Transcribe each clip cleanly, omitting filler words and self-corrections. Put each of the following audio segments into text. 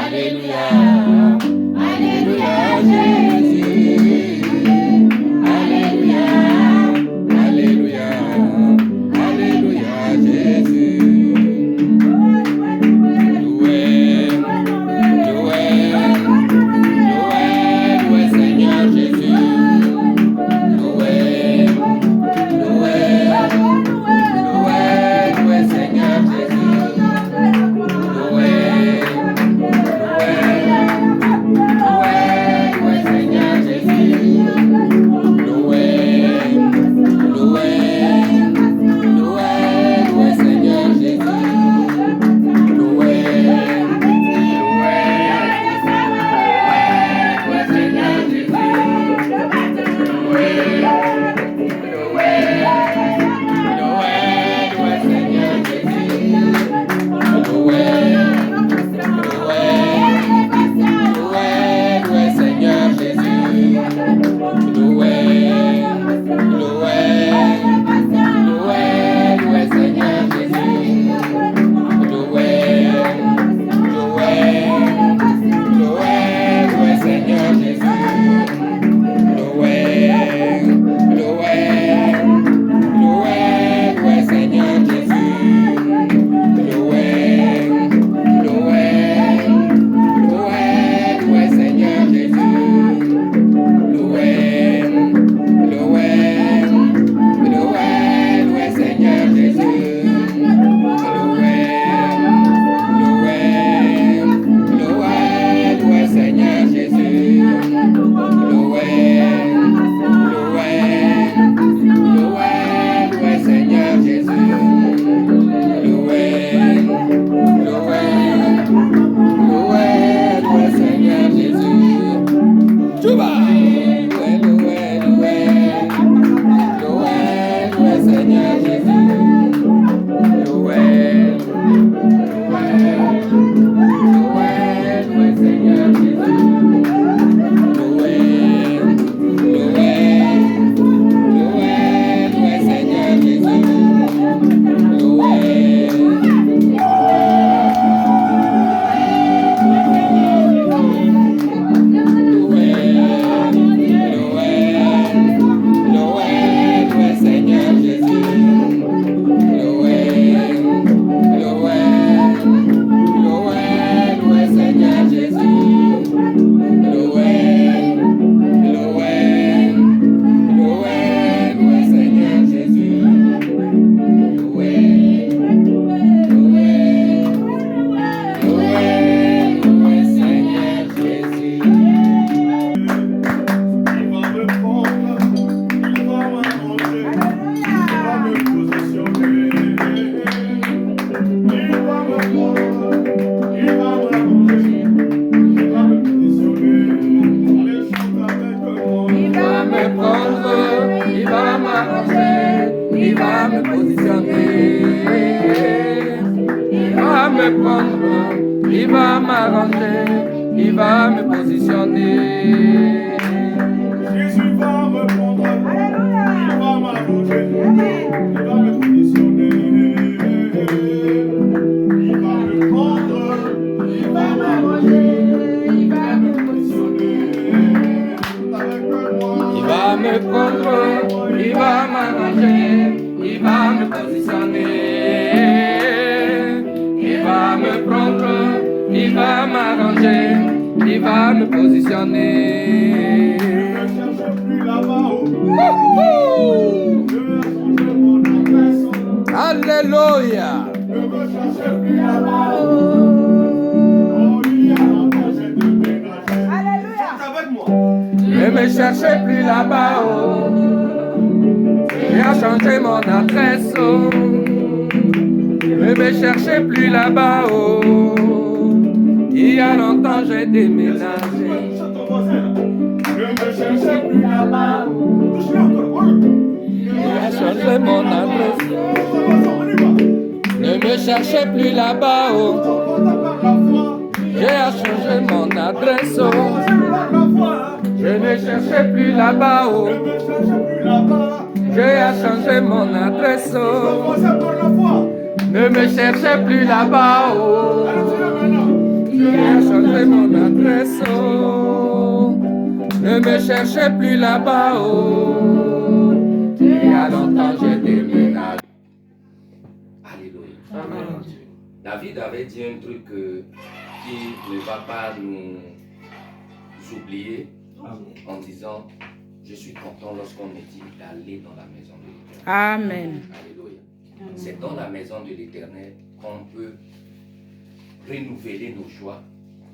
Alléluia, Alléluia Jésus. Alléluia, Alléluia, Alléluia Jésus. Loué, loué, loué, loué Seigneur Jésus. Loué, loué, loué, loué Seigneur Jésus. Loué, loué, loué, loué Seigneur Jésus. Loué, loué, loué, loué Seigneur Jésus. Loué, loué, loué Seigneur Jésus. Loué, loué, loué, loué Seigneur Jésus. Loué, loué, loué, loué Seigneur Jésus. Loué, loué, loué, loué Seigneur Jésus. Loué, loué, loué, loué Seigneur Jésus. Loué, loué, loué, loué Seigneur Jésus. Loué, loué, loué, loué Seigneur Jésus. Loué, loué, loué, loué Seigneur Jésus. Loué, loué, loué, loué Seigneur Jésus. Loué, loué, loué, loué Seigneur Jésus. Loué, loué, loué, loué Seigneur Jésus. Chouba! Loué, loué, loué, loué, loué Seigneur Jésus. Loué, loué, loué, loué Seigneur Jésus. Loué, loué, loué, loué Seigneur Jésus. Loué, loué, loué, loué, loué Seigneur Jésus. Loué, loué, loué, loué Seigneur Jésus. Loué, loué, loué, loué Seigneur Jésus. Loué, loué, loué, loué Seigneur Jésus. Il va me prendre, il va m'arranger, il va me positionner. Il va me prendre, il va m'arranger, il va me positionner. Allez, chante avec moi. Il va me prendre, il va m'arranger, il va me positionner. Il va me prendre, il va m'arranger, il va me positionner. Jésus va me prendre, il va m'arranger, il va me positionner. Il va me prendre, il va m'arranger, il va me positionner. Avec moi. Il va me prendre, il va m'arranger, il va me positionner. Il va me prendre, il va m'arranger, il va me positionner. Ne cherche plus là-bas-haut. Wouhou! Je vais changer mon adresse. Alléluia! Ne me cherchez plus là-bas-haut. Oh, il y a longtemps j'ai déménagé. Chante avec moi. Ne me cherchez plus là-bas-haut. J'ai changé mon adresse. Oh. Ne me cherchez plus là-bas-haut. Il y a longtemps j'ai déménagé. Chante ton voisin là. Ne me cherchez plus là-bas-haut. Touche-le encore. J'ai changé mon adresse. Ne me cherchez plus là-bas-haut. J'ai changé mon adresse. Oh. Je ne cherchais plus là-bas-haut. J'ai changé mon adresse. Oh. Ne me cherchez plus là-bas-haut. Tu as changé mon adresse, oh. Ne me cherchez plus là-bas, oh. Il y a longtemps j'ai déménagé. Alléluia. Amen. David avait dit un truc qui ne va pas nous oublier en disant je suis content lorsqu'on me dit d'aller dans la maison de l'Éternel. Amen. Alléluia. C'est dans la maison de l'Éternel qu'on peut renouveler nos joies.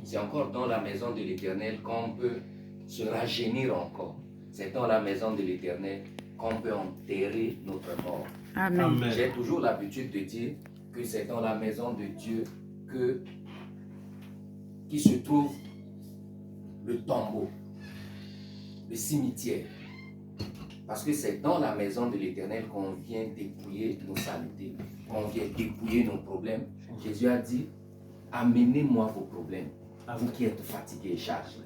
C'est encore dans la maison de l'Éternel qu'on peut se rajeunir encore. C'est dans la maison de l'Éternel qu'on peut enterrer notre mort. Amen. J'ai toujours l'habitude de dire que c'est dans la maison de Dieu qui se trouve le tombeau, le cimetière. Parce que c'est dans la maison de l'Éternel qu'on vient dépouiller nos saletés, qu'on vient dépouiller nos problèmes. Jésus a dit, amenez-moi vos problèmes, vous qui êtes fatigués et chargés.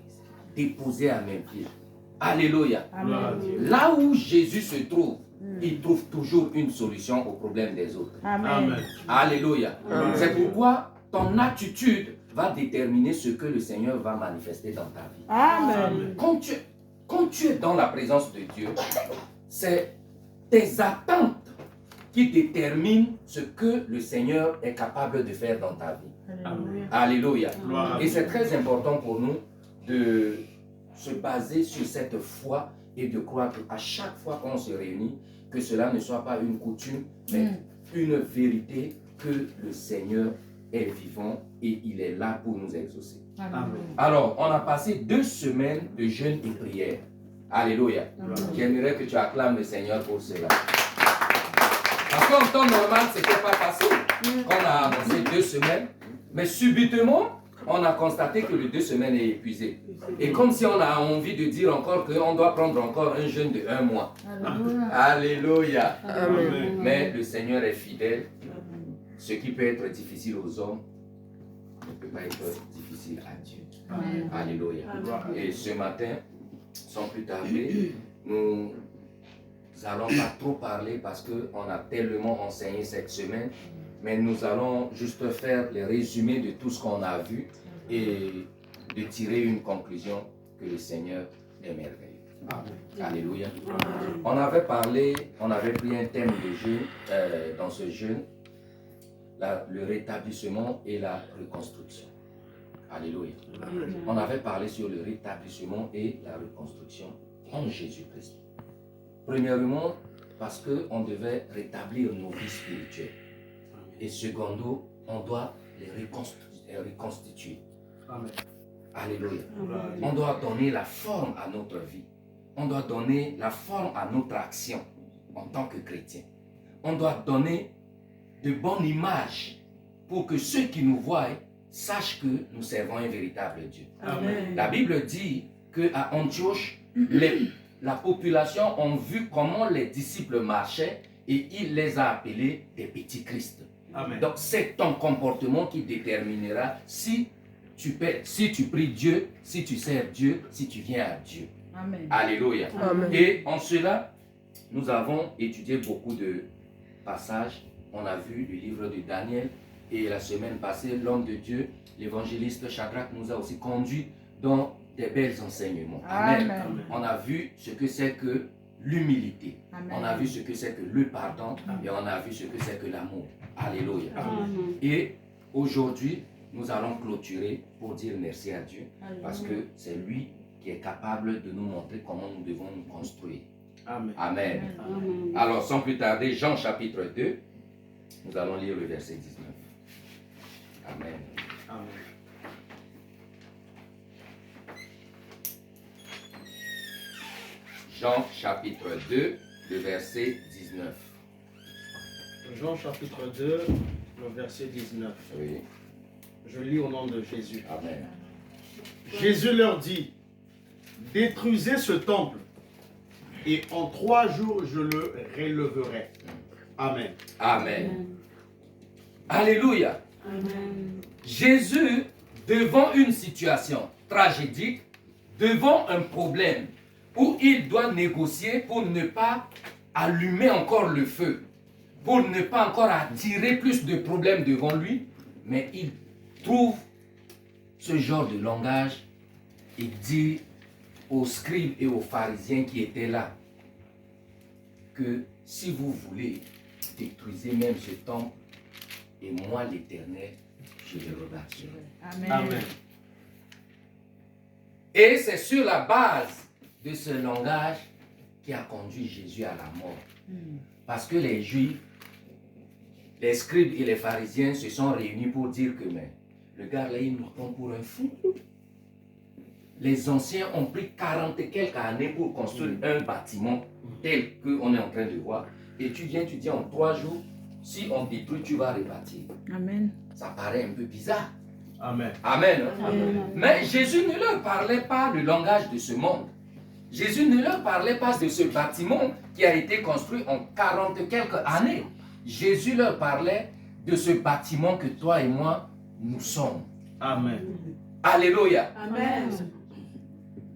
Déposez à mes pieds. Alléluia. Amen. Là où Jésus se trouve, il trouve toujours une solution aux problèmes des autres. Amen. Alléluia. C'est pourquoi ton attitude va déterminer ce que le Seigneur va manifester dans ta vie. Amen. Quand tu es dans la présence de Dieu, c'est tes attentes qui déterminent ce que le Seigneur est capable de faire dans ta vie. Alléluia. Et c'est très important pour nous de se baser sur cette foi et de croire qu'à chaque fois qu'on se réunit, que cela ne soit pas une coutume, mais une vérité que le Seigneur est vivant et il est là pour nous exaucer. Amen. Alors, on a passé 2 semaines de jeûne et prière. Alléluia. J'aimerais que tu acclames le Seigneur pour cela. Parce qu'en temps normal, ce n'était pas facile. On a avancé 2 semaines, mais subitement, on a constaté que les 2 semaines est épuisé. Et comme si on a envie de dire encore qu'on doit prendre encore un jeûne de 1 mois. Alléluia. Amen. Mais le Seigneur est fidèle. Ce qui peut être difficile aux hommes ne peut pas être difficile à Dieu. Alléluia. Et ce matin, sans plus tarder, nous allons pas trop parler parce qu'on a tellement enseigné cette semaine, mais nous allons juste faire les résumés de tout ce qu'on a vu et de tirer une conclusion que le Seigneur est merveilleux. Alléluia. On avait pris un thème de jeûne dans ce jeûne, le rétablissement et la reconstruction. Alléluia. On avait parlé sur le rétablissement et la reconstruction en Jésus-Christ. Premièrement, parce qu'on devait rétablir nos vies spirituelles. Et secondo, on doit les reconstituer. Alléluia. On doit donner la forme à notre vie. On doit donner la forme à notre action en tant que chrétien. On doit donner de bonnes images pour que ceux qui nous voient sachent que nous servons un véritable Dieu. Amen. La Bible dit qu'à Antioche, la population a vu comment les disciples marchaient et il les a appelés des petits Christ. Donc c'est ton comportement qui déterminera si tu pries Dieu, si tu sers Dieu, si tu viens à Dieu. Amen. Alléluia. Amen. Et en cela, nous avons étudié beaucoup de passages. On a vu le livre de Daniel et la semaine passée, l'homme de Dieu, l'évangéliste Shadrach nous a aussi conduit dans des bels enseignements. Amen. Amen. On a vu ce que c'est que l'humilité. Amen. On a vu ce que c'est que le pardon et on a vu ce que c'est que l'amour. Alléluia. Et aujourd'hui, nous allons clôturer pour dire merci à Dieu parce que c'est lui qui est capable de nous montrer comment nous devons nous construire. Amen. Amen. Alors, sans plus tarder, Jean chapitre 2, nous allons lire le verset 19. Amen. Amen. Jean chapitre 2, le verset 19. Jean chapitre 2, le verset 19. Oui. Je lis au nom de Jésus. Amen. Jésus leur dit, détruisez ce temple et en 3 jours je le relèverai. Amen. Amen. Alléluia. Jésus, devant une situation tragédique, devant un problème où il doit négocier pour ne pas allumer encore le feu, pour ne pas encore attirer plus de problèmes devant lui, mais il trouve ce genre de langage et dit aux scribes et aux pharisiens qui étaient là que si vous voulez, détruisez même ce temple et moi l'Éternel, je le rebâtirai. Amen. Amen. Et c'est sur la base de ce langage qui a conduit Jésus à la mort. Parce que les Juifs, les scribes et les pharisiens se sont réunis pour dire que mais, le gars là, il nous prend pour un fou. Les anciens ont pris 40 et quelques années pour construire un bâtiment tel qu'on est en train de voir. Et tu viens, tu dis en 3 jours, si on détruit, tu vas rebâtir. Amen. Ça paraît un peu bizarre. Amen. Amen. Hein? Mais Jésus ne leur parlait pas le langage de ce monde. Jésus ne leur parlait pas de ce bâtiment qui a été construit en 40 et quelques années. Jésus leur parlait de ce bâtiment que toi et moi, nous sommes. Amen. Alléluia. Amen.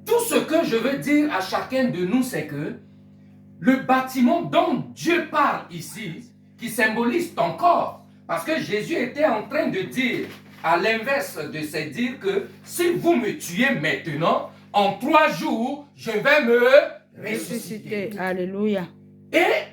Tout ce que je veux dire à chacun de nous, c'est que le bâtiment dont Dieu parle ici, qui symbolise ton corps, parce que Jésus était en train de dire, à l'inverse de se dire que si vous me tuez maintenant, en 3 jours, je vais me ressusciter. Ressuscité. Alléluia. Et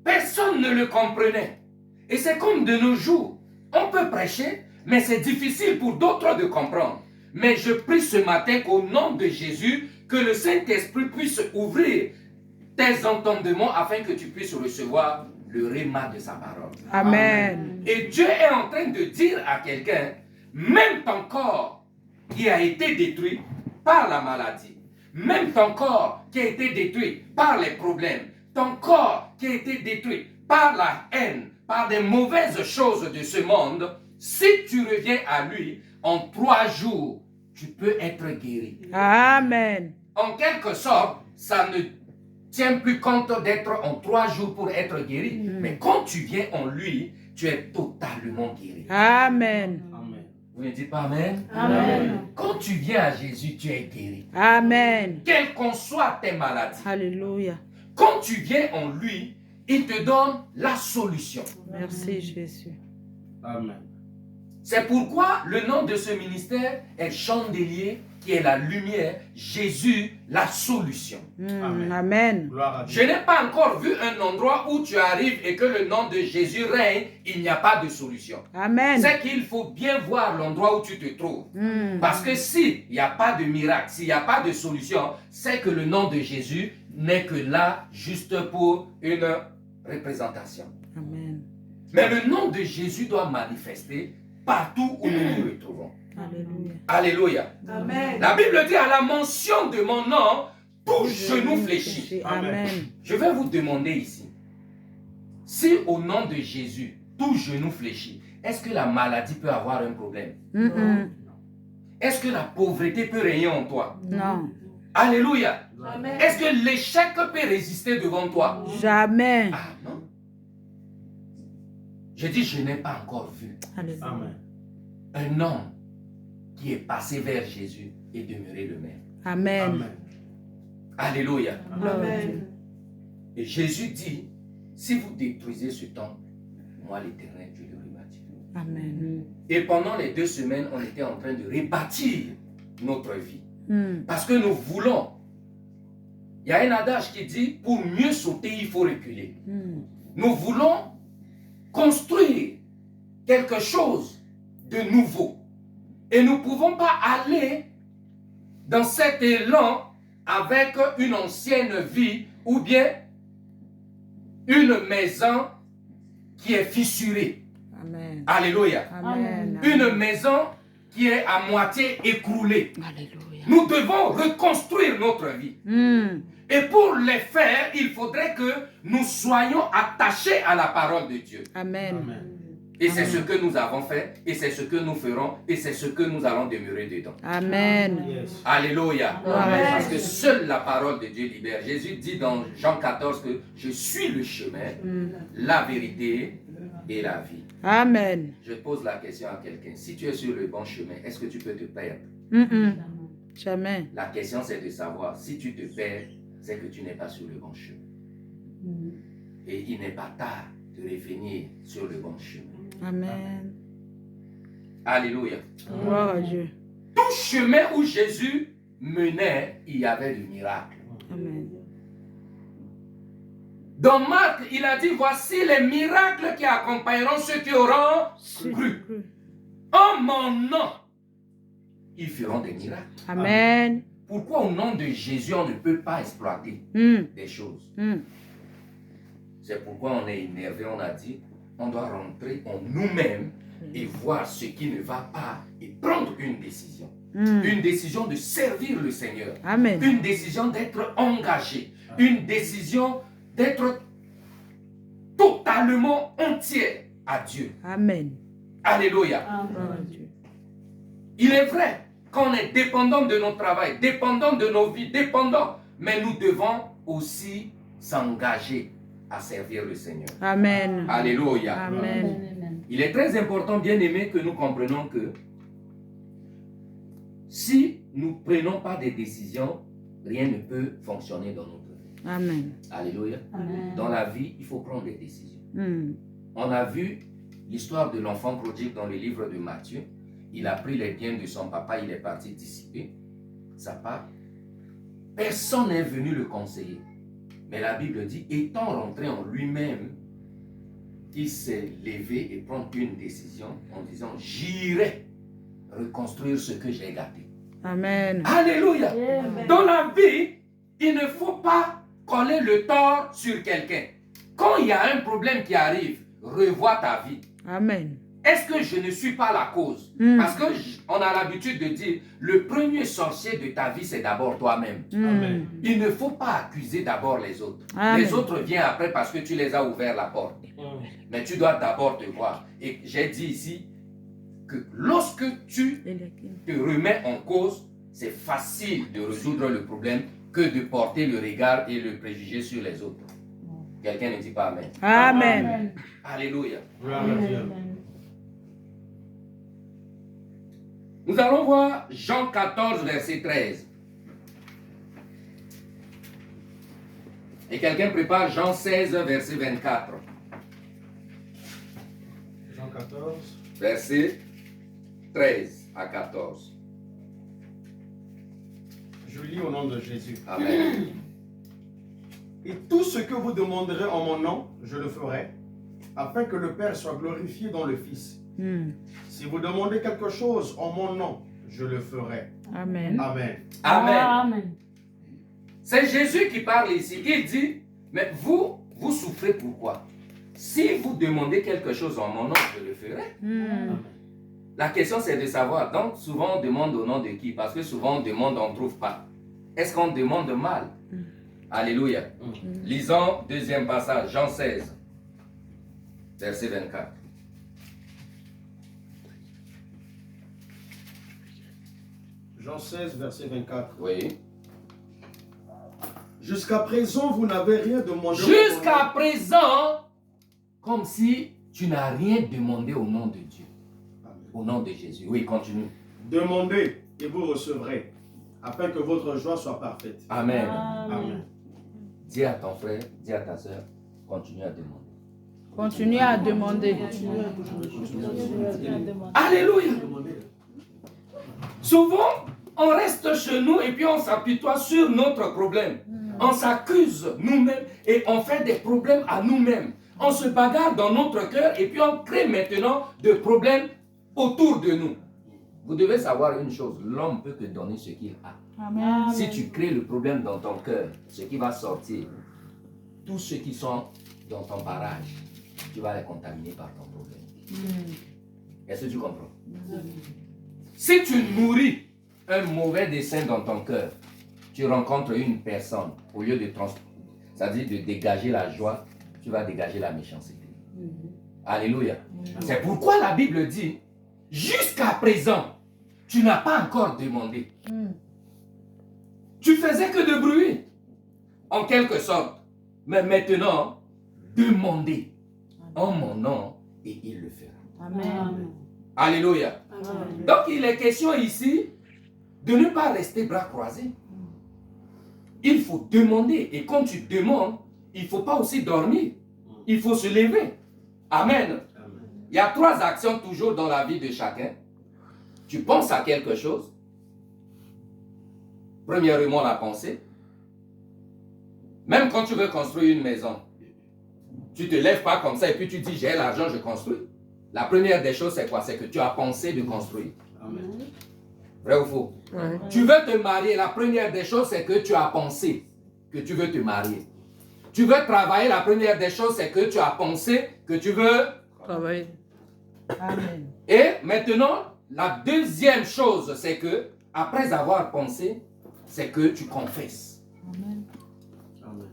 personne ne le comprenait. Et c'est comme de nos jours. On peut prêcher, mais c'est difficile pour d'autres de comprendre. Mais je prie ce matin qu'au nom de Jésus, que le Saint-Esprit puisse ouvrir tes entendements afin que tu puisses recevoir le réma de sa parole. Amen. Et Dieu est en train de dire à quelqu'un, même ton corps qui a été détruit par la maladie, même ton corps qui a été détruit par les problèmes, ton corps qui a été détruit par la haine, par des mauvaises choses de ce monde, si tu reviens à lui, en 3 jours, tu peux être guéri. Amen. En quelque sorte, ça ne tient plus compte d'être en 3 jours pour être guéri. Mais quand tu viens en lui, tu es totalement guéri. Amen. Amen. Vous ne dites pas Amen? Amen. Quand tu viens à Jésus, tu es guéri. Amen. Quelles qu'en soient tes maladies. Alléluia. Quand tu viens en lui, il te donne la solution. Merci Jésus. Amen. C'est pourquoi le nom de ce ministère est Chandelier, qui est la lumière, Jésus, la solution. Amen. Amen. Gloire à Je Dieu. n'ai pas encore vu un endroit où tu arrives et que le nom de Jésus règne, il n'y a pas de solution. Amen. C'est qu'il faut bien voir l'endroit où tu te trouves. Parce que s'il n'y a pas de miracle, s'il n'y a pas de solution, c'est que le nom de Jésus n'est que là juste pour une représentation. Amen. Mais le nom de Jésus doit manifester partout où nous nous retrouvons. Alléluia. Alléluia. Amen. La Bible dit à la mention de mon nom, tout genou fléchit. Amen. Je vais vous demander ici, si au nom de Jésus, tout genou fléchit, est-ce que la maladie peut avoir un problème? Est-ce que la pauvreté peut régner en toi? Non. Alléluia. Amen. Est-ce que l'échec peut résister devant toi? Jamais. Ah non. Je dis, je n'ai pas encore vu Alléluia. Amen. un homme qui est passé vers Jésus et demeuré le même. Amen. Amen. Alléluia. Gloire à Dieu. Et Jésus dit, si vous détruisez ce temple, moi l'Éternel, je le rebâtirai. Amen. Et pendant les 2 semaines, on était en train de rebâtir notre vie. Parce que nous voulons. Il y a un adage qui dit, pour mieux sauter, il faut reculer. Nous voulons construire quelque chose de nouveau. Et nous ne pouvons pas aller dans cet élan avec une ancienne vie ou bien une maison qui est fissurée. Amen. Alléluia. Amen. Une maison qui est à moitié écroulée. Alléluia. Nous devons reconstruire notre vie. Et pour le faire, il faudrait que nous soyons attachés à la parole de Dieu. Amen. Amen. Et c'est ce que nous avons fait, et c'est ce que nous ferons, et c'est ce que nous allons demeurer dedans. Amen. Yes. Alléluia. Amen. Parce que seule la parole de Dieu libère. Jésus dit dans Jean 14 que je suis le chemin, la vérité et la vie. Amen. Je pose la question à quelqu'un. Si tu es sur le bon chemin, est-ce que tu peux te perdre? Jamais. La question c'est de savoir, si tu te perds, c'est que tu n'es pas sur le bon chemin. Et il n'est pas tard de revenir sur le bon chemin. Amen. Alléluia. Gloire à Dieu. tout chemin où Jésus menait, il y avait du miracle. Amen. Dans Marc, il a dit, voici les miracles qui accompagneront ceux qui auront cru. En mon nom, ils feront des miracles. Amen. Pourquoi au nom de Jésus, on ne peut pas exploiter des choses? C'est pourquoi on est énervé, on a dit, on doit rentrer en nous-mêmes et voir ce qui ne va pas et prendre une décision. Une décision de servir le Seigneur. Amen. Une décision d'être engagé. Une décision d'être totalement entier à Dieu. Amen. Alléluia. Gloire à Dieu. Il est vrai qu'on est dépendant de notre travail, dépendant de nos vies, dépendant, mais nous devons aussi s'engager à servir le Seigneur. Amen. Alléluia. Amen. Il est très important, bien aimé, que nous comprenions que si nous ne prenons pas des décisions, rien ne peut fonctionner dans notre vie. Amen. Alléluia. Amen. Dans la vie, il faut prendre des décisions. Mm. On a vu l'histoire de l'enfant prodigue dans le livre de Matthieu. Il a pris les biens de son papa, il est parti dissiper sa part. Personne n'est venu le conseiller. Mais la Bible dit, étant rentré en lui-même, il s'est levé et prend une décision en disant, j'irai reconstruire ce que j'ai gâté. Amen. Alléluia. Amen. Dans la vie, il ne faut pas coller le tort sur quelqu'un. Quand il y a un problème qui arrive, revois ta vie. Amen. Est-ce que je ne suis pas la cause? Parce qu'on a l'habitude de dire, le premier sorcier de ta vie, c'est d'abord toi-même. Amen. Il ne faut pas accuser d'abord les autres. Amen. Les autres viennent après parce que tu les as ouvert la porte. Mais tu dois d'abord te voir. Et j'ai dit ici que lorsque tu te remets en cause, c'est facile de résoudre le problème que de porter le regard et le préjugé sur les autres. Quelqu'un ne dit pas Amen. Amen. Alléluia. Gloire à Dieu. Nous allons voir Jean 14, verset 13. Et quelqu'un prépare Jean 16, verset 24. Jean 14. Verset 13 à 14. Je lis au nom de Jésus. Amen. Et tout ce que vous demanderez en mon nom, je le ferai, afin que le Père soit glorifié dans le Fils. Mm. Si vous demandez quelque chose en mon nom, je le ferai. Amen. Amen. Amen. C'est Jésus qui parle ici. Il dit, mais vous souffrez pourquoi? Si vous demandez quelque chose en mon nom, je le ferai. Mm. La question c'est de savoir. Donc souvent on demande au nom de qui? Parce que souvent on demande, on ne trouve pas. Est-ce qu'on demande mal? Alléluia. Lisons deuxième passage, Jean 16, verset 24. Jean 16, verset 24. Oui. Jusqu'à présent, vous n'avez rien demandé. Jusqu'à présent, comme si tu n'as rien demandé au nom de Dieu. Au nom de Jésus. Oui, continue. Demandez et vous recevrez, afin que votre joie soit parfaite. Amen. Amen. Dis à ton frère, dis à ta soeur, continue à demander. Continuez à demander. Alléluia. Souvent, on reste chez nous et puis on s'apitoie sur notre problème. On s'accuse nous-mêmes et on fait des problèmes à nous-mêmes. On se bagarre dans notre cœur et puis on crée maintenant des problèmes autour de nous. Vous devez savoir une chose, l'homme peut te donner ce qu'il a. Amen. Si tu crées le problème dans ton cœur, ce qui va sortir, tous ceux qui sont dans ton barrage, tu vas les contaminer par ton problème. Est-ce que tu comprends? Si tu nourris un mauvais dessein dans ton cœur, tu rencontres une personne, au lieu de c'est-à-dire de dégager la joie, tu vas dégager la méchanceté. Alléluia. C'est pourquoi la Bible dit, jusqu'à présent, tu n'as pas encore demandé. Tu faisais que de bruit, en quelque sorte. Mais maintenant, demandez en mon nom et il le fera. Amen. Alléluia. Donc il est question ici de ne pas rester bras croisés. Il faut demander. Et quand tu demandes, il ne faut pas aussi dormir. Il faut se lever. Amen. Il y a 3 actions toujours dans la vie de chacun. Tu penses à quelque chose, Premièrement, la pensée. Même quand tu veux construire une maison, tu ne te lèves pas comme ça et puis tu dis j'ai l'argent, je construis. La première des choses, c'est quoi? C'est que tu as pensé de construire. Amen. Vrai ou faux? Ouais. Tu veux te marier, la première des choses, c'est que tu as pensé que tu veux te marier. Tu veux travailler, la première des choses, c'est que tu as pensé que tu veux Travailler. Amen. Et maintenant, la deuxième chose, c'est que, après avoir pensé, c'est que tu confesses. Amen. Amen.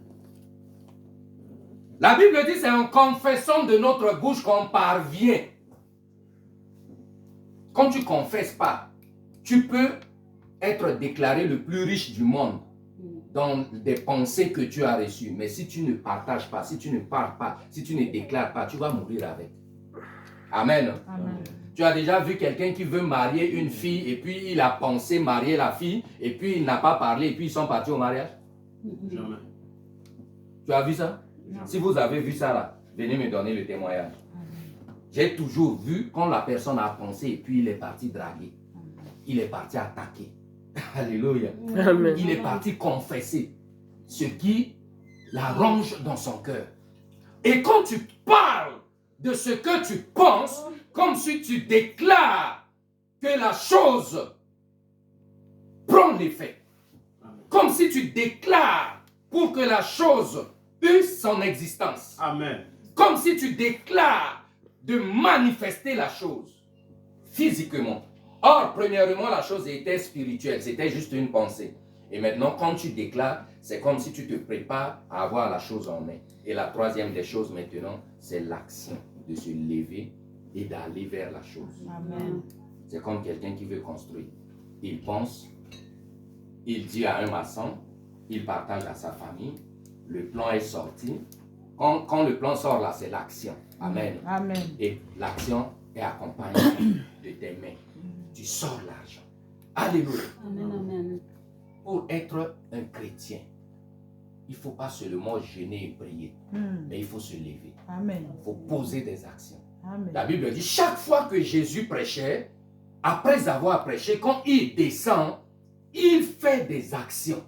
La Bible dit, c'est en confessant de notre bouche qu'on parvient. Quand tu ne confesses pas, tu peux être déclaré le plus riche du monde dans des pensées que tu as reçues. Mais si tu ne partages pas, si tu ne parles pas, si tu ne déclares pas, tu vas mourir avec. Amen. Amen. Tu as déjà vu quelqu'un qui veut marier une fille et puis il a pensé marier la fille et puis il n'a pas parlé et puis ils sont partis au mariage? Jamais. Tu as vu ça? Si vous avez vu ça là, venez me donner le témoignage. J'ai toujours vu quand la personne a pensé et puis il est parti draguer. Il est parti attaquer. Alléluia. Amen. Il est parti confesser ce qui la ronge dans son cœur. Et quand tu parles de ce que tu penses, comme si tu déclares que la chose prend l'effet. Comme si tu déclares pour que la chose eût son existence. Amen. Comme si tu déclares de manifester la chose physiquement. Or, premièrement, la chose était spirituelle, c'était juste une pensée. Et maintenant, quand tu déclares, c'est comme si tu te prépares à avoir la chose en main. Et la troisième des choses maintenant, c'est l'action de se lever et d'aller vers la chose. Amen. C'est comme quelqu'un qui veut construire. Il pense, il dit à un maçon, il partage à sa famille, le plan est sorti. Quand le plan sort là, c'est l'action. Amen. Amen. Et l'action est accompagnée de tes mains. Tu sors l'argent. Alléluia. Amen. Pour être un chrétien, il ne faut pas seulement jeûner et prier, mais il faut se lever. Amen. Il faut poser des actions. Amen. La Bible dit, chaque fois que Jésus prêchait, après avoir prêché, quand il descend, il fait des actions.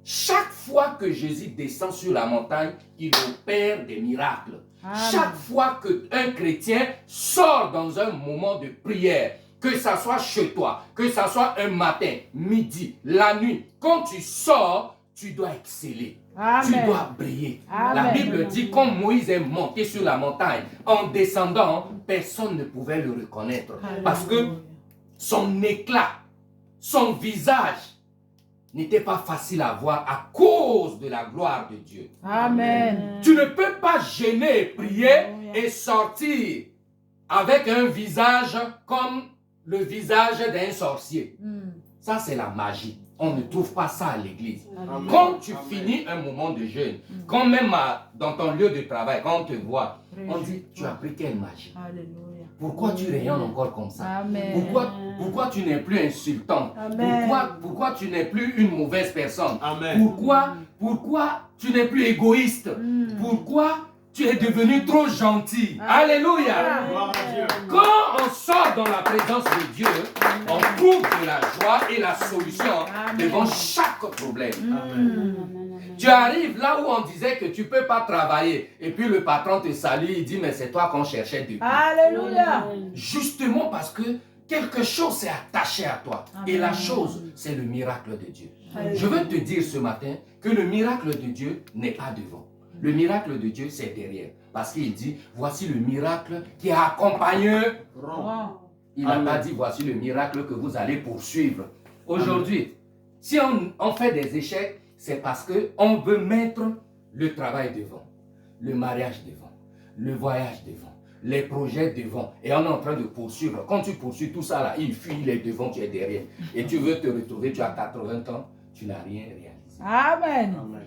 Chaque fois que Jésus descend sur la montagne, il opère des miracles. Amen. Chaque fois qu'un chrétien sort dans un moment de prière, que ça soit chez toi, que ça soit un matin, midi, la nuit, quand tu sors, tu dois exceller. Amen. Tu dois briller. Amen. La Bible dit, quand Moïse est monté sur la montagne, en descendant, personne ne pouvait le reconnaître. Parce que son éclat, son visage n'était pas facile à voir à cause de la gloire de Dieu. Amen. Tu ne peux pas gêner et prier et sortir avec un visage comme le visage d'un sorcier. Ça, c'est la magie. On ne trouve pas ça à l'église. Amen. Quand tu finis un moment de jeûne, quand même dans ton lieu de travail, quand on te voit, on dit, tu as pris quelle magie? Alléluia. Pourquoi tu rayonnes encore comme ça? Amen. Pourquoi tu n'es plus insultant? Amen. Pourquoi tu n'es plus une mauvaise personne? Amen. Pourquoi tu n'es plus égoïste? Pourquoi tu es devenu trop gentil? Alléluia! Gloire à Dieu. Quand on sort dans la présence de Dieu, on trouve de la joie et la solution devant chaque problème. Amen. Tu arrives là où on disait que tu ne peux pas travailler et puis le patron te salue, il dit mais c'est toi qu'on cherchait depuis. Alléluia. Justement parce que quelque chose s'est attaché à toi. Et la chose, c'est le miracle de Dieu. Je veux te dire ce matin que le miracle de Dieu n'est pas devant. Le miracle de Dieu, c'est derrière. Parce qu'il dit, voici le miracle qui accompagneront. Il n'a pas dit, voici le miracle que vous allez poursuivre. Aujourd'hui, si on fait des échecs, c'est parce qu'on veut mettre le travail devant, le mariage devant, le voyage devant, les projets devant. Et on est en train de poursuivre. Quand tu poursuis tout ça, là, il fuit, il est devant, tu es derrière. Et tu veux te retrouver, tu as 80 ans, tu n'as rien réalisé. Amen. Amen.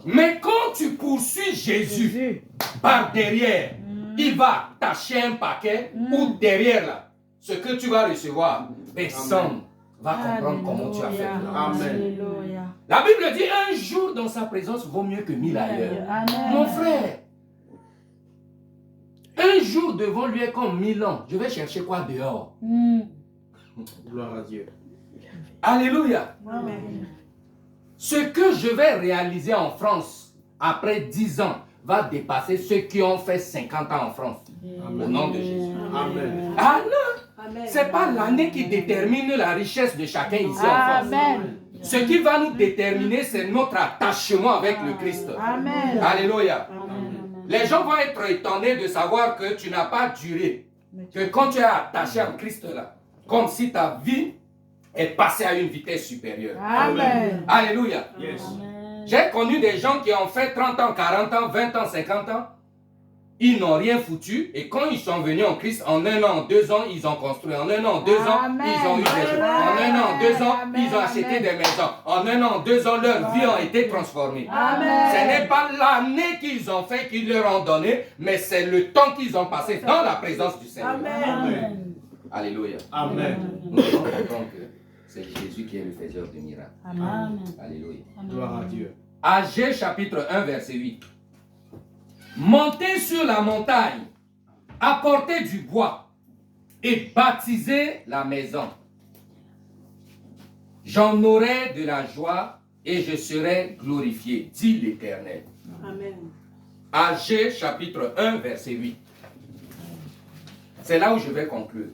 Mais quand tu poursuis Jésus par derrière, il va tâcher un paquet ou derrière là, ce que tu vas recevoir, personne va comprendre comment tu as fait. Amen. Alléluia. La Bible dit un jour dans sa présence vaut mieux que 1000 ailleurs. Amen. Mon frère, un jour devant lui est comme 1000 ans. Je vais chercher quoi dehors? Gloire à Dieu. Alléluia. Amen. Ce que je vais réaliser en France après 10 ans va dépasser ceux qui ont fait 50 ans en France. Au nom de Jésus. Amen. Ah non, ce n'est pas l'année qui détermine la richesse de chacun ici en France. Amen. Ce qui va nous déterminer, c'est notre attachement avec le Christ. Amen. Alléluia. Les gens vont être étonnés de savoir que tu n'as pas duré. Que quand tu es attaché à Christ là, comme si ta vie est passée à une vitesse supérieure. Amen. Alléluia. Yes. J'ai connu des gens qui ont fait 30 ans, 40 ans, 20 ans, 50 ans. Ils n'ont rien foutu. Et quand ils sont venus en Christ, en 1 an, 2 ans, ils ont construit. En 1 an, 2 ans, Amen. ils ont eu des choses. En 1 an, 2 ans, ils ont acheté des maisons. En 1 an, 2 ans, leur vie a été transformée. Amen. Ce n'est pas l'année qu'ils ont fait qu'ils leur ont donné, mais c'est le temps qu'ils ont passé dans la présence du Seigneur. Amen. Alléluia. Amen. Nous devons comprendre que c'est Jésus qui est le faiseur de miracles. Amen. Alléluia. Gloire à Dieu. Agé chapitre 1 verset 8. Montez sur la montagne, apportez du bois et baptisez la maison. J'en aurai de la joie et je serai glorifié, dit l'Éternel. Amen. Agé chapitre 1 verset 8. C'est là où je vais conclure.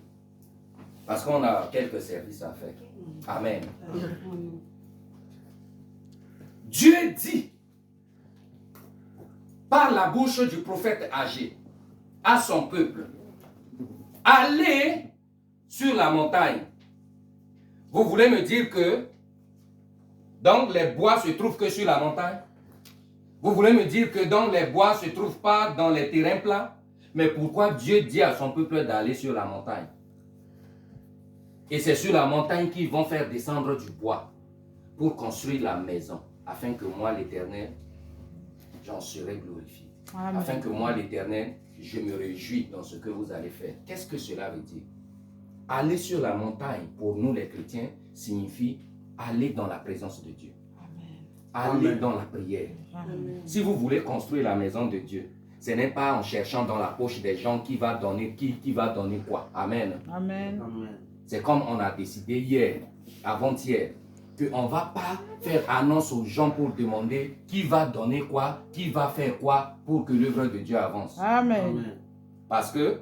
Parce qu'on a quelques services à faire. Amen. Dieu dit par la bouche du prophète Agé à son peuple, allez sur la montagne. Vous voulez me dire que donc les bois se trouvent que sur la montagne? Vous voulez me dire que donc les bois ne se trouvent pas dans les terrains plats? Mais pourquoi Dieu dit à son peuple d'aller sur la montagne? Et c'est sur la montagne qu'ils vont faire descendre du bois pour construire la maison, afin que moi, l'Éternel, j'en serai glorifié. Amen. Afin que moi, l'Éternel, je me réjouis dans ce que vous allez faire. Qu'est-ce que cela veut dire? Aller sur la montagne, pour nous les chrétiens, signifie aller dans la présence de Dieu. Aller Amen. dans la prière. Amen. Si vous voulez construire la maison de Dieu, ce n'est pas en cherchant dans la poche des gens qui va donner quoi. Amen. Amen. Amen. C'est comme on a décidé hier, avant-hier, qu'on ne va pas faire annonce aux gens pour demander qui va donner quoi, qui va faire quoi pour que l'œuvre de Dieu avance. Amen. Amen. Parce que,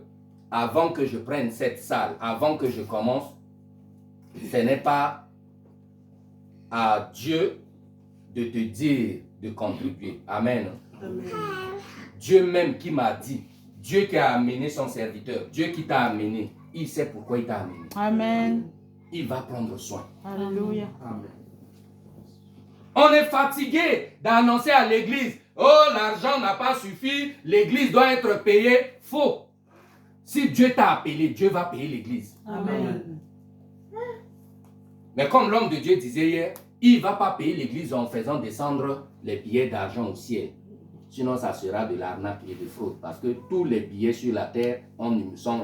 avant que je prenne cette salle, avant que je commence, ce n'est pas à Dieu de te dire de contribuer. Amen. Amen. Dieu même qui m'a dit, Dieu qui a amené son serviteur, Dieu qui t'a amené, il sait pourquoi il t'a amené. Amen. Il va prendre soin. Alléluia. Amen. On est fatigué d'annoncer à l'église, oh l'argent n'a pas suffi, l'église doit être payée. Faux. Si Dieu t'a appelé, Dieu va payer l'église. Amen. Mais comme l'homme de Dieu disait hier, il ne va pas payer l'église en faisant descendre les billets d'argent au ciel. Sinon, ça sera de l'arnaque et de fraude. Parce que tous les billets sur la terre ont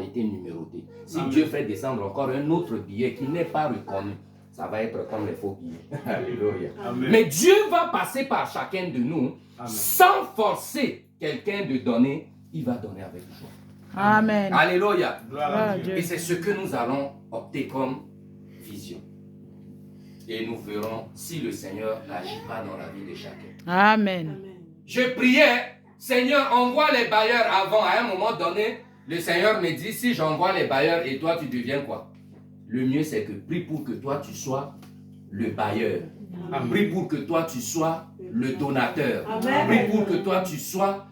été numérotés. Si Amen. Dieu fait descendre encore un autre billet qui n'est pas reconnu, ça va être comme les faux billets. Alléluia. Amen. Mais Dieu va passer par chacun de nous Amen. sans forcer quelqu'un de donner. Il va donner avec joie. Amen. Alléluia. Gloire à Dieu. Et c'est ce que nous allons opter comme vision. Et nous verrons si le Seigneur n'agit pas dans la vie de chacun. Amen. Amen. Je priais, Seigneur, envoie les bailleurs avant. À un moment donné, le Seigneur me dit, si j'envoie les bailleurs et toi, tu deviens quoi? Le mieux, c'est que prie pour que toi, tu sois le bailleur. Amen. Prie pour que toi, tu sois le donateur. Amen. Prie pour que toi, tu sois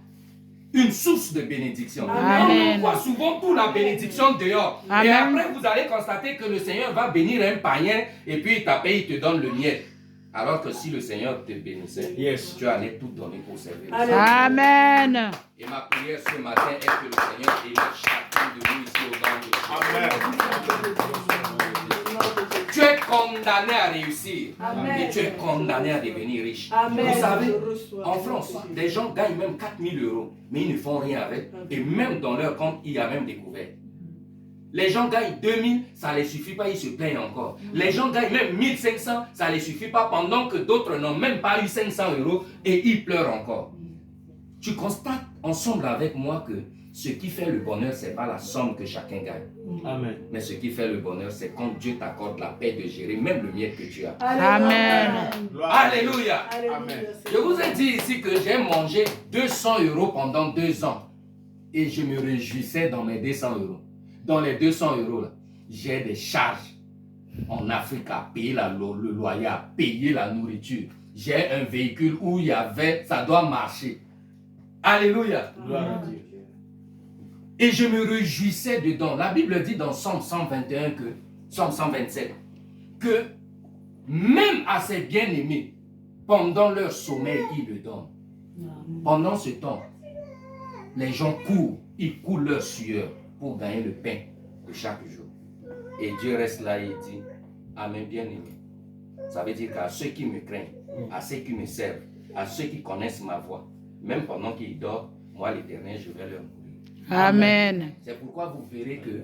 une source de bénédiction. Amen. On voit souvent toute la bénédiction dehors. Et Amen. après, vous allez constater que le Seigneur va bénir un païen et puis il t'appelle, il te donne le miel. Alors que si le Seigneur te bénissait, Yes. tu allais tout donner pour servir. le Amen. Seigneur. Amen. Et ma prière ce matin est que le Seigneur élève chacun de nous ici au nom de Jésus. Amen. Tu es condamné à réussir. Amen. Et tu es condamné à devenir riche. Amen. Vous savez, Je reçois. en France, des gens gagnent même 4 000 €, mais ils ne font rien avec. Et même dans leur compte, il y a même découvert. Les gens gagnent 2 000, ça ne les suffit pas, ils se plaignent encore. Les gens gagnent même 1 500, ça ne les suffit pas, pendant que d'autres n'ont même pas eu 500 € et ils pleurent encore. Tu constates ensemble avec moi que Ce qui fait le bonheur, ce n'est pas la somme que chacun gagne. Amen. Mais ce qui fait le bonheur, c'est quand Dieu t'accorde la paix de gérer même le mien que tu as. Amen. Alléluia. Amen. Je vous ai dit ici que j'ai mangé 200 € pendant 2 ans. Et je me réjouissais dans mes 200 €. Dans les 200 € là, j'ai des charges en Afrique à payer le loyer, à payer la nourriture. J'ai un véhicule où il y avait, ça doit marcher. Alléluia. Gloire à Dieu. Et je me réjouissais dedans. La Bible dit dans Psaume 121 Psaume 127, que même à ses bien-aimés, pendant leur sommeil, il le donne. Pendant ce temps, les gens courent, ils coulent leur sueur pour gagner le pain de chaque jour. Et Dieu reste là et dit, à mes bien-aimés, ça veut dire qu'à ceux qui me craignent, à ceux qui me servent, à ceux qui connaissent ma voix, même pendant qu'ils dorment, moi l'Éternel, je vais leur nourrir. Amen. C'est pourquoi vous verrez que,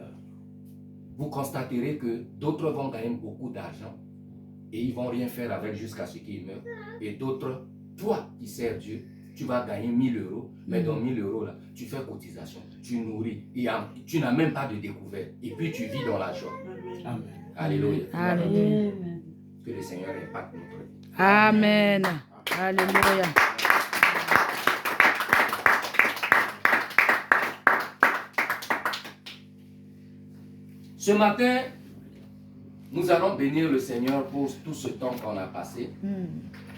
vous constaterez que d'autres vont gagner beaucoup d'argent et ils ne vont rien faire avec jusqu'à ce qu'ils meurent. Et d'autres, toi qui sers Dieu, tu vas gagner 1000 €, mais dans 1000 € là, tu fais cotisation, tu nourris, et tu n'as même pas de découverte. Et puis tu vis dans la joie. Amen. Alléluia. Amen. Que le Seigneur impacte notre vie. Amen. Alléluia. Ce matin, nous allons bénir le Seigneur pour tout ce temps qu'on a passé,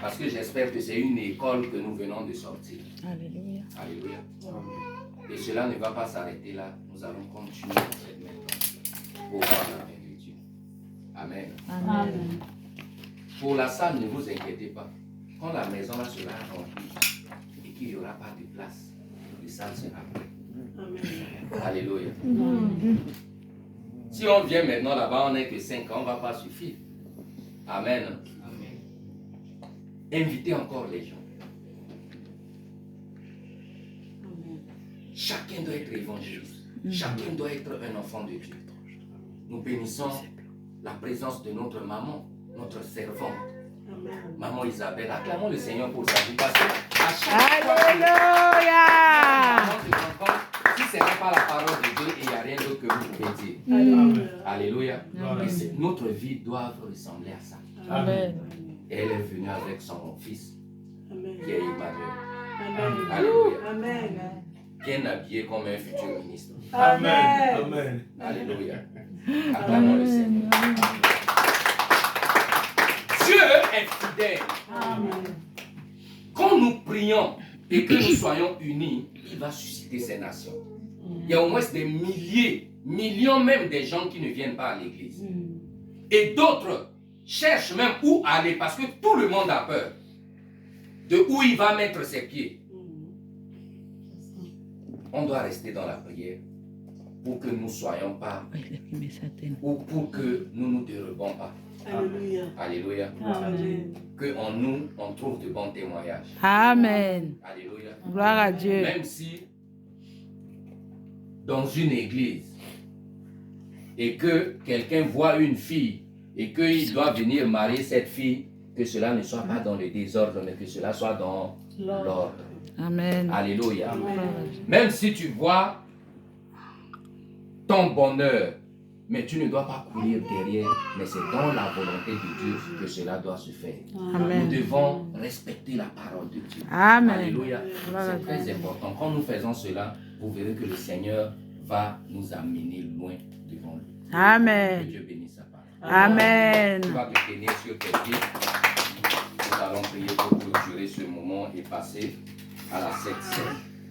parce que j'espère que c'est une école que nous venons de sortir. Alléluia. Alléluia. Et cela ne va pas s'arrêter là. Nous allons continuer dans cette même voie pour voir la main de Dieu. Amen. Amen. Pour la salle, ne vous inquiétez pas. Quand la maison là sera remplie et qu'il n'y aura pas de place, la salle sera pleine. Alléluia. Si on vient maintenant là-bas, on n'est que 5 ans, on ne va pas suffire. Amen. Invitez encore les gens. Chacun doit être évangéliste. Chacun doit être un enfant de Dieu. Nous bénissons la présence de notre maman, notre servante. Maman Isabelle, acclamons le Seigneur pour sa vie. Parce que à chaque fois que maman se rencontre, si ce n'est pas la parole de Dieu, il n'y a rien d'autre que vous pouvez dire. Alléluia. Et notre vie doit ressembler à ça. Amen. Et elle est venue avec son fils, qui est Emmanuel. Amen. Bien habillé comme un futur ministre. Amen. Alléluia. Acclamons le Seigneur. Dieu est fidèle. Quand nous prions et que nous soyons unis, il va susciter ces nations. Il y a au moins des milliers, millions même des gens qui ne viennent pas à l'église. Et d'autres cherchent même où aller parce que tout le monde a peur de où il va mettre ses pieds. On doit rester dans la prière pour que nous ne soyons pas, ou pour que nous ne nous dérobons pas. Alléluia. Alléluia. Amen. Que en nous, on trouve de bons témoignages. Amen. Alléluia. Gloire à Dieu. Même si dans une église et que quelqu'un voit une fille et qu'il doit venir marier cette fille, que cela ne soit pas dans le désordre, mais que cela soit dans l'ordre. Amen. Alléluia. Amen. Même si tu vois ton bonheur, mais tu ne dois pas courir derrière, mais c'est dans la volonté de Dieu que cela doit se faire. Nous Amen. devons respecter la parole de Dieu. Amen. Alléluia. Gloire à C'est très Dieu. important. Quand nous faisons cela, vous verrez que le Seigneur va nous amener loin devant lui. Que Amen. Dieu bénisse sa parole. Amen. Tu vas te tenir sur tes pieds. Nous allons prier pour clôturer ce moment et passer à la 7e.